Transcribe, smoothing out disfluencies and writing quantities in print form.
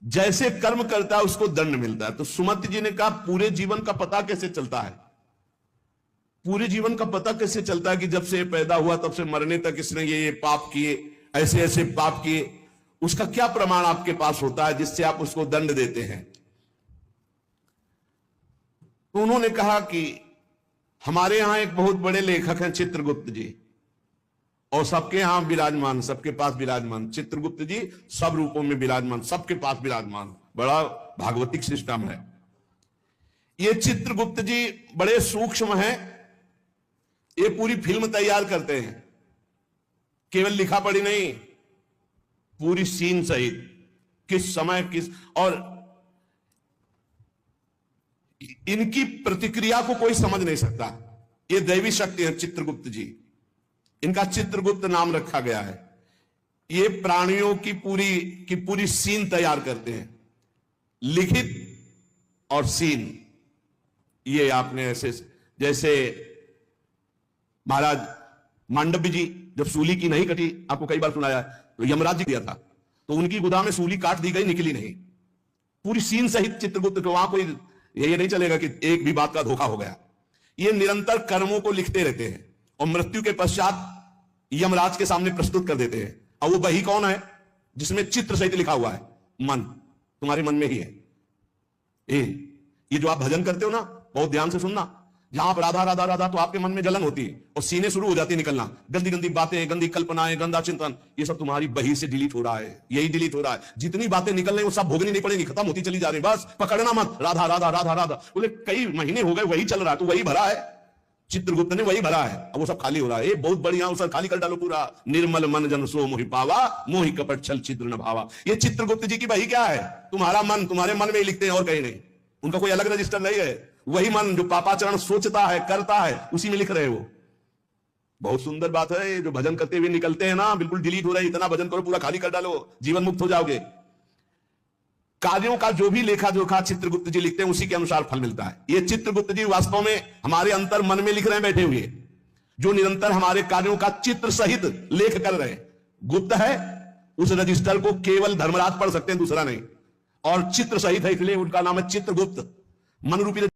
जैसे कर्म करता है उसको दंड मिलता है। तो सुमति जी ने कहा पूरे जीवन का पता कैसे चलता है? पूरे जीवन का पता कैसे चलता है कि जब से पैदा हुआ तब से मरने तक इसने ये पाप किए, ऐसे ऐसे पाप किए? उसका क्या प्रमाण आपके पास होता है जिससे आप उसको दंड देते हैं? तो उन्होंने कहा कि हमारे यहां एक बहुत बड़े लेखक हैं चित्रगुप्त जी, और सबके यहां विराजमान, सबके पास विराजमान। चित्रगुप्त जी सब रूपों में विराजमान, सबके पास विराजमान। बड़ा भागवतिक सिस्टम है। ये चित्रगुप्त जी बड़े सूक्ष्म हैं। ये पूरी फिल्म तैयार करते हैं, केवल लिखा पढ़ी नहीं, पूरी सीन सहित, किस समय किस, और इनकी प्रतिक्रिया को कोई समझ नहीं सकता। ये दैवी शक्ति है चित्रगुप्त जी। इनका चित्रगुप्त नाम रखा गया है। ये प्राणियों की पूरी सीन तैयार करते हैं, लिखित और सीन। ये आपने ऐसे, जैसे महाराज मांडव्य जी जब सूली की नहीं कटी, आपको कई बार सुनाया है, तो यमराज जी दिया था, तो उनकी गुदा में सूली काट दी गई, निकली नहीं। पूरी सीन सहित चित्रगुप्त को, वहां कोई ये नहीं चलेगा कि एक भी बात का धोखा हो गया। ये निरंतर कर्मों को लिखते रहते हैं और मृत्यु के पश्चात यमराज के सामने प्रस्तुत कर देते हैं। और वो वही कौन है जिसमें चित्र सहित लिखा हुआ है? मन, तुम्हारे मन में ही है। ये जो आप भजन करते हो ना, बहुत ध्यान से सुनना, जहां आप राधा राधा राधा, तो आपके मन में जलन होती है और सीने शुरू हो जाती है निकलना, गंदी गंदी बातें, गंदी कल्पनाएं, गंदा चिंतन, ये सब तुम्हारी बही से डिलीट हो रहा है। यही डिलीट हो रहा है। जितनी बातें निकल रही वो सब भोगनी नहीं पड़ेगी, खत्म होती चली जा रही। बस पकड़ना मत, राधा राधा राधा राधा। बोले कई महीने हो गए वही चल रहा है, तो वही भरा है, चित्रगुप्त ने वही भरा है। अब वो सब खाली हो रहा है। ये बहुत बढ़िया, उसे खाली कर डालो पूरा। निर्मल मन जन सो मोहि पावा, मोहि कपट छल छिद्र न भावा। ये चित्रगुप्त जी की बही क्या है? तुम्हारा मन, तुम्हारे मन में ही लिखते हैं और कहीं नहीं। उनका कोई अलग रजिस्टर नहीं है। वही मन जो पापाचरण सोचता है, करता है, उसी में लिख रहे हो। बहुत सुंदर बात है। जो भजन करते हुए निकलते हैं ना, बिल्कुल डिलीट हो रहा है। इतना भजन करो, पूरा खाली कर डालो, जीवन मुक्त हो जाओगे। कार्यों का जो भी लेखा जोखा चित्रगुप्त जी लिखते हैं, उसी के अनुसार फल मिलता है। ये चित्रगुप्त जी वास्तव में हमारे अंतर मन में लिख रहे हैं बैठे हुए, जो निरंतर हमारे कार्यों का चित्र सहित लेख कर रहे हैं। गुप्त है, उस रजिस्टर को केवल धर्मराज पढ़ सकते हैं, दूसरा नहीं। और चित्र सहित है, इसलिए उनका नाम है चित्रगुप्त। मन रूपी